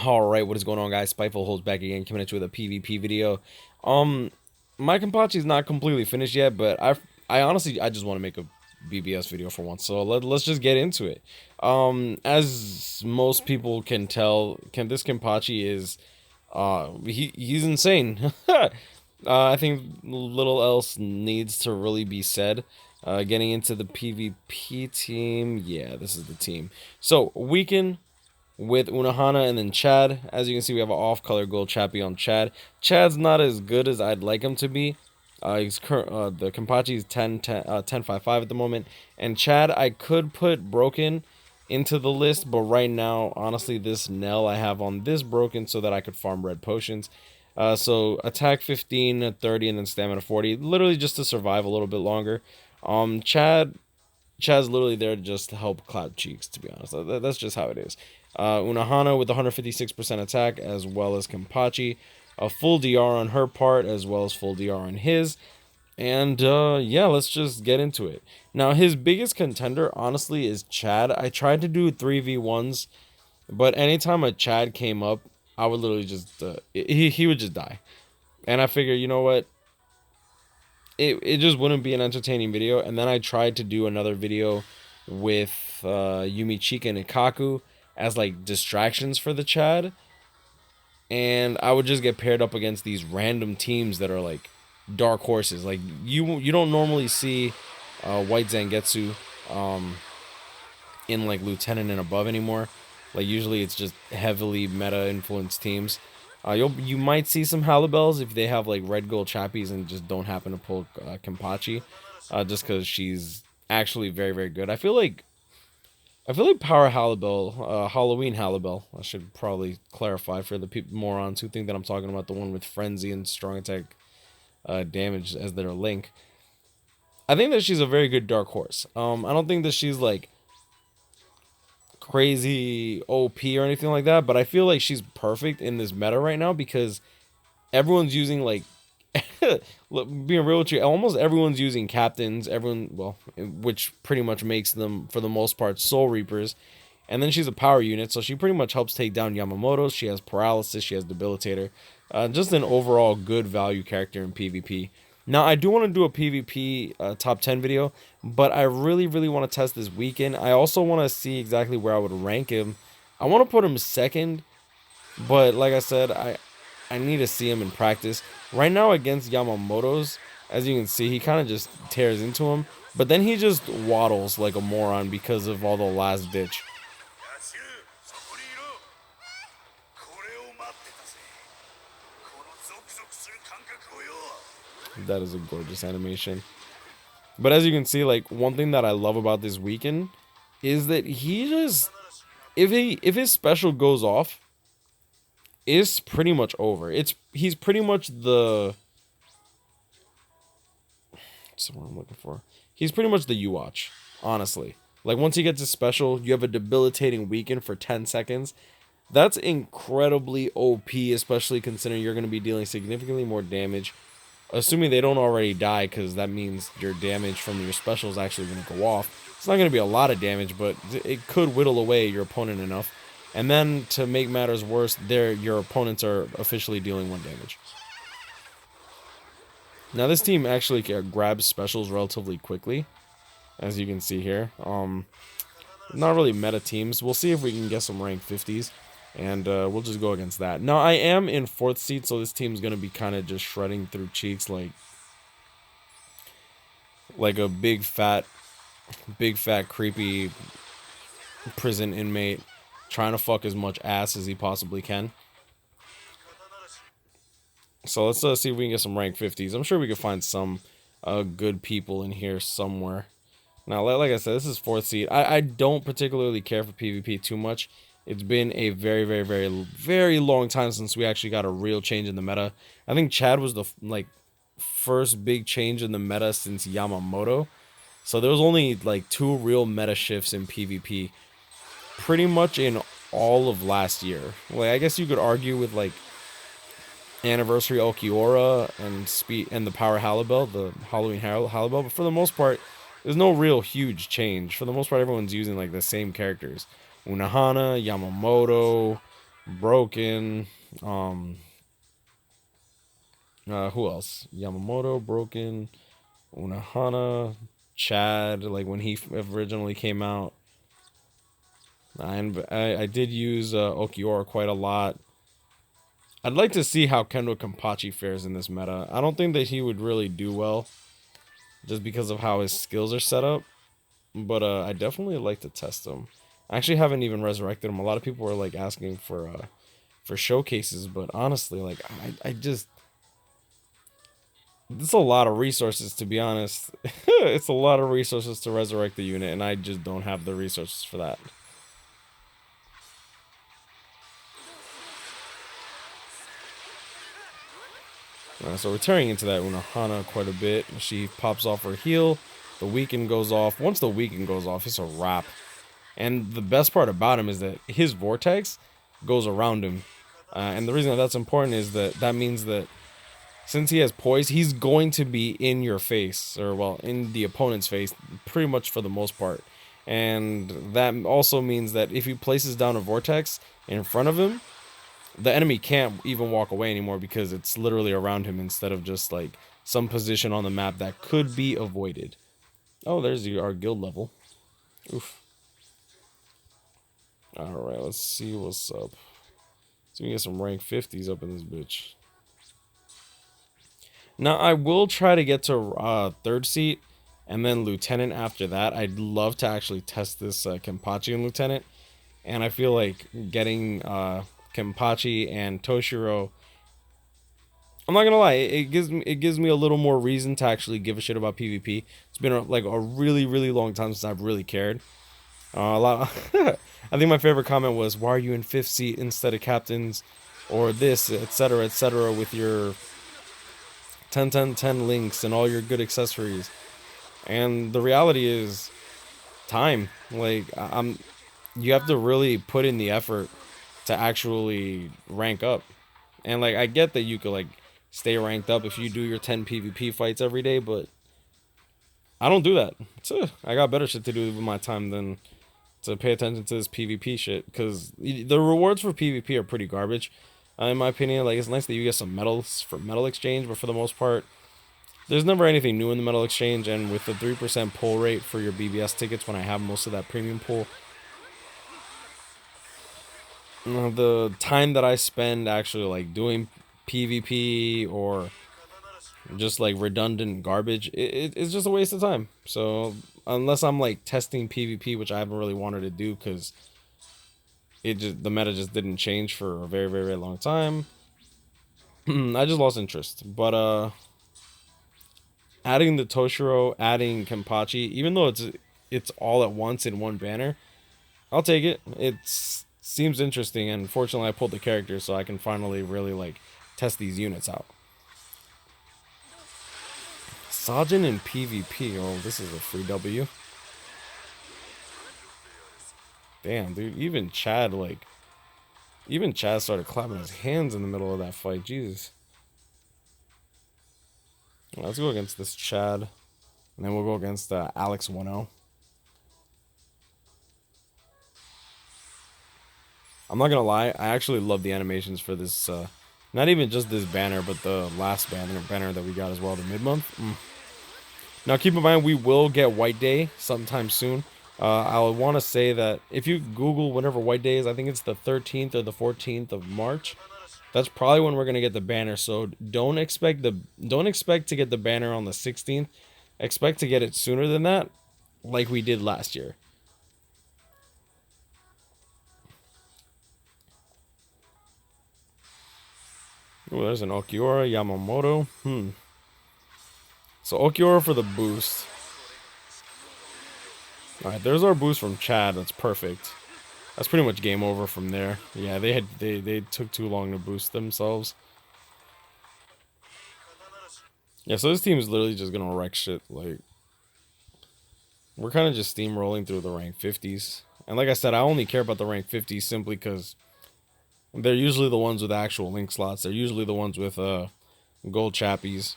Alright, what is going on, guys? Spiteful holds back again, coming at you with a PvP video. Um, my Kenpachi is not completely finished yet, but I honestly, I just want to make a BBS video for once, so let's just get into it. As most people can tell, this Kenpachi is, he's insane. I think little else needs to really be said. Getting into the PvP team, yeah, this is the team. So, WeaKen with Unohana and then Chad. As you can see, we have an off-color gold chappy on Chad. Chad's not as good as I'd like him to be. The Kenpachi is 10-5-5 at the moment. And Chad, I could put broken into the list, but right now, honestly, this Nell I have on this broken so that I could farm red potions. So attack 15, 30, and then stamina 40, literally just to survive a little bit longer. Chad's literally there just to help clap cheeks, to be honest. That's just how it is. Unohana with 156% attack, as well as Kenpachi. A full DR on her part, as well as full DR on his. And yeah, let's just get into it. Now, his biggest contender, honestly, is Chad. I tried to do 3v1s, but anytime a Chad came up, I would literally just, he would just die. And I figured, you know what? It just wouldn't be an entertaining video. And then I tried to do another video with Yumichika and Ikaku as like distractions for the Chad, and I would just get paired up against these random teams that are like dark horses. Like you don't normally see White Zangetsu in like Lieutenant and above anymore. Like usually it's just heavily meta influenced teams. You might see some Halibels if they have like red gold chappies and just don't happen to pull Kenpachi, just because she's actually very good. I feel like Power Halibel, Halloween Halibel. I should probably clarify for the morons who think that I'm talking about the one with Frenzy and Strong Attack damage as their link. I think that she's a very good dark horse. I don't think that she's like crazy OP or anything like that, but I feel like she's perfect in this meta right now because everyone's using like being real with you, almost everyone's using captains. Which pretty much makes them, for the most part, soul reapers. And then she's a power unit, so she pretty much helps take down Yamamoto. She has paralysis, she has debilitator. Just an overall good value character in PvP. Now, I do want to do a PvP top 10 video, but I really want to test this WeaKen. I also want to see exactly where I would rank him. I want to put him second, but like I said, I need to see him in practice. Right now against Yamamoto's, as you can see, he kind of just tears into him. But then he just waddles like a moron because of all the last ditch. That is a gorgeous animation. But as you can see, like, one thing that I love about this WeaKen is that he just, if his special goes off, is pretty much over. He's pretty much what's the word I'm looking for? He's pretty much the U-Watch, honestly. Like once he gets his special, you have a debilitating WeaKen for 10 seconds. That's incredibly OP, especially considering you're going to be dealing significantly more damage. Assuming they don't already die, because that means your damage from your special is actually going to go off. It's not going to be a lot of damage, but it could whittle away your opponent enough. And then, to make matters worse, your opponents are officially dealing 1 damage. Now, this team actually grabs specials relatively quickly, as you can see here. Not really meta teams. We'll see if we can get some rank 50s, and we'll just go against that. Now, I am in 4th seed, so this team's going to be kind of just shredding through cheeks like a big fat creepy prison inmate, trying to fuck as much ass as he possibly can. So let's see if we can get some rank 50s. I'm sure we can find some good people in here somewhere. Now, like I said, this is 4th seed. I don't particularly care for PvP too much. It's been a very long time since we actually got a real change in the meta. I think Chad was the first big change in the meta since Yamamoto. So there was only like 2 real meta shifts in PvP pretty much in all of last year. Like, I guess you could argue with like Anniversary Okiora and the Power Halibel, the Halloween Halibel, but for the most part, there's no real huge change. For the most part, everyone's using like the same characters. Unohana, Yamamoto, Broken. Who else? Yamamoto, Broken, Unohana, Chad. Like when he originally came out. And I did use Okiora quite a lot. I'd like to see how Kendo Kenpachi fares in this meta. I don't think that he would really do well, just because of how his skills are set up. But I definitely like to test him. I actually haven't even resurrected him. A lot of people are like asking for showcases, but honestly, like I just it's a lot of resources, to be honest. It's a lot of resources to resurrect the unit, and I just don't have the resources for that. So we're tearing into that Unohana quite a bit. She pops off her heal. The Weaken goes off. Once the Weaken goes off, it's a wrap. And the best part about him is that his vortex goes around him. And the reason that that's important is that that means that since he has poise, he's going to be in your face, or well, in the opponent's face, pretty much for the most part. And that also means that if he places down a vortex in front of him, the enemy can't even walk away anymore because it's literally around him instead of just like some position on the map that could be avoided. Oh, there's our guild level. Oof. Alright, let's see what's up. So we get some rank 50s up in this bitch. Now, I will try to get to third seat and then lieutenant after that. I'd love to actually test this Kenpachi and lieutenant. And I feel like getting Kenpachi and Toshiro, I'm not gonna lie, it gives me a little more reason to actually give a shit about PvP. It's been like a really long time since I've really cared. A lot. I think my favorite comment was, "Why are you in 5th seat instead of captains, or this, etc., with your 10 links and all your good accessories?" And the reality is, time. Like you have to really put in the effort to actually rank up. And like I get that you could like stay ranked up if you do your 10 PvP fights every day, but I don't do that. I got better shit to do with my time than to pay attention to this PvP shit, because the rewards for PvP are pretty garbage, in my opinion. Like, it's nice that you get some medals for medal exchange, but for the most part, there's never anything new in the medal exchange. And with the 3% pull rate for your BBS tickets, when I have most of that premium pull, the time that I spend actually like doing PvP or just like redundant garbage, it's just a waste of time. So unless I'm like testing PvP, which I haven't really wanted to do because the meta just didn't change for a very long time, I just lost interest. But adding the Toshiro, adding Kenpachi, even though it's all at once in one banner, I'll take it. It seems interesting, and fortunately I pulled the character so I can finally really like test these units out. Sajin in PvP. Oh, this is a free W. Damn, dude. Even Chad started clapping his hands in the middle of that fight. Jesus. Well, let's go against this Chad. And then we'll go against Alex 1-0. I'm not gonna lie, I actually love the animations for this, not even just this banner, but the last banner that we got as well, the mid-month. Now, keep in mind, we will get White Day sometime soon. I want to say that if you Google whenever White Day is, I think it's the 13th or the 14th of March. That's probably when we're gonna get the banner. So don't expect to get the banner on the 16th. Expect to get it sooner than that, like we did last year. Oh, there's an Okiora, Yamamoto. So Okiora for the boost. Alright, there's our boost from Chad. That's perfect. That's pretty much game over from there. Yeah, they took too long to boost themselves. Yeah, so this team is literally just gonna wreck shit. Like, we're kind of just steamrolling through the rank 50s. And like I said, I only care about the rank 50s simply because they're usually the ones with actual link slots. They're usually the ones with gold chappies.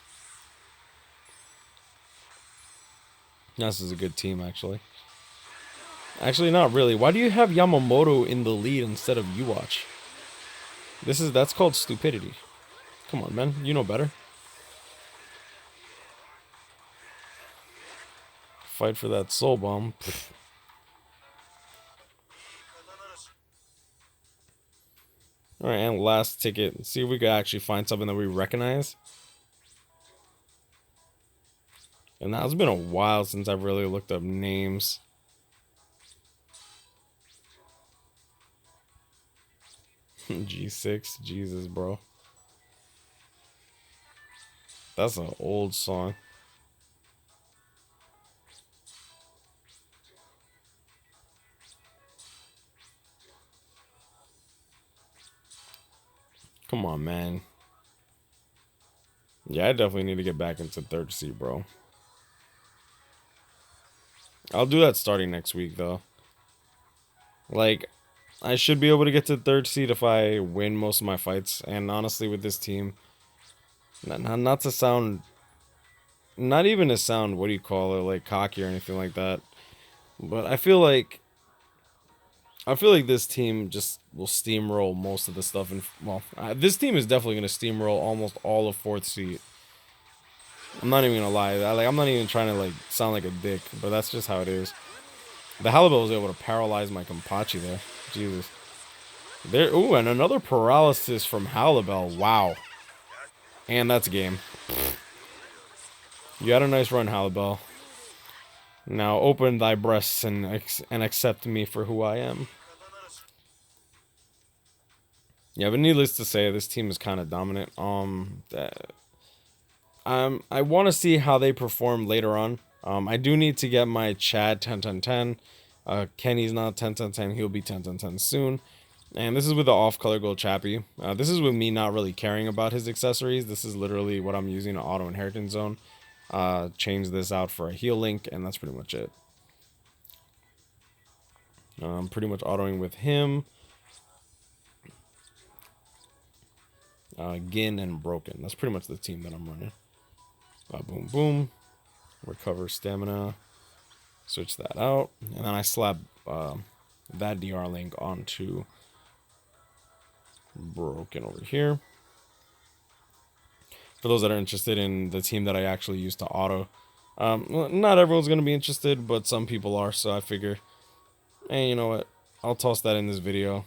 This is a good team, actually. Actually, not really. Why do you have Yamamoto in the lead instead of Uwatch? That's called stupidity. Come on, man. You know better. Fight for that soul bomb. Alright, and last ticket. See if we could actually find something that we recognize. And now it's been a while since I've really looked up names. G6, Jesus, bro. That's an old song. Come on, man. Yeah, I definitely need to get back into third seat, bro. I'll do that starting next week, though. Like, I should be able to get to third seed if I win most of my fights. And honestly, with this team, not to sound, not even to sound, what do you call it, like cocky or anything like that. But I feel like this team just will steamroll most of the stuff. And well, this team is definitely gonna steamroll almost all of fourth seed. I'm not even gonna lie. I'm not even trying to like sound like a dick, but that's just how it is. The Halibel was able to paralyze my Kenpachi there. Jesus. There. Ooh, and another paralysis from Halibel. Wow. And that's game. You had a nice run, Halibel. Now open thy breasts and accept me for who I am. Yeah, but needless to say, this team is kind of dominant. I want to see how they perform later on. I do need to get my Chad 10-10-10. Kenny's not 10-10-10. He'll be 10-10-10 soon. And this is with the off-color gold Chappie. This is with me not really caring about his accessories. This is literally what I'm using to auto inheritance zone. Change this out for a heal link, and that's pretty much it. I'm pretty much autoing with him. Gin and Broken. That's pretty much the team that I'm running. Boom, boom. Recover stamina. Switch that out. And then I slap that DR link onto Broken over here. For those that are interested in the team that I actually use to auto. Not everyone's going to be interested, but some people are, so I figure, and you know what? I'll toss that in this video.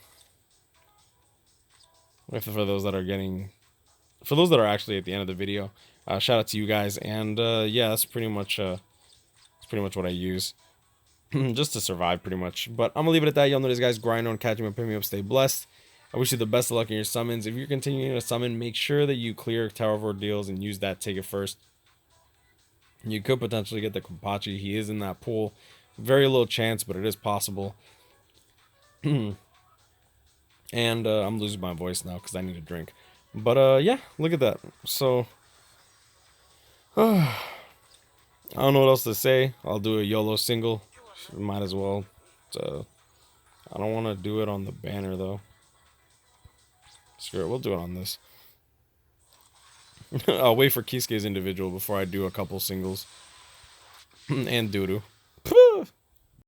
For those that are actually at the end of the video, shout out to you guys. And yeah, that's pretty much what I use just to survive, pretty much. But I'm gonna leave it at that. Y'all know this, guys. Grind on, catch me up, pick me up, stay blessed. I wish you the best of luck in your summons. If you're continuing to summon, make sure that you clear Tower of Ordeals and use that ticket first. You could potentially get the Kenpachi. He is in that pool. Very low chance, but it is possible. And I'm losing my voice now because I need a drink. But yeah, look at that. So I don't know what else to say. I'll do a YOLO single. Might as well. I don't want to do it on the banner though. Screw it, we'll do it on this. I'll wait for Kisuke's individual before I do a couple singles. And Doodoo.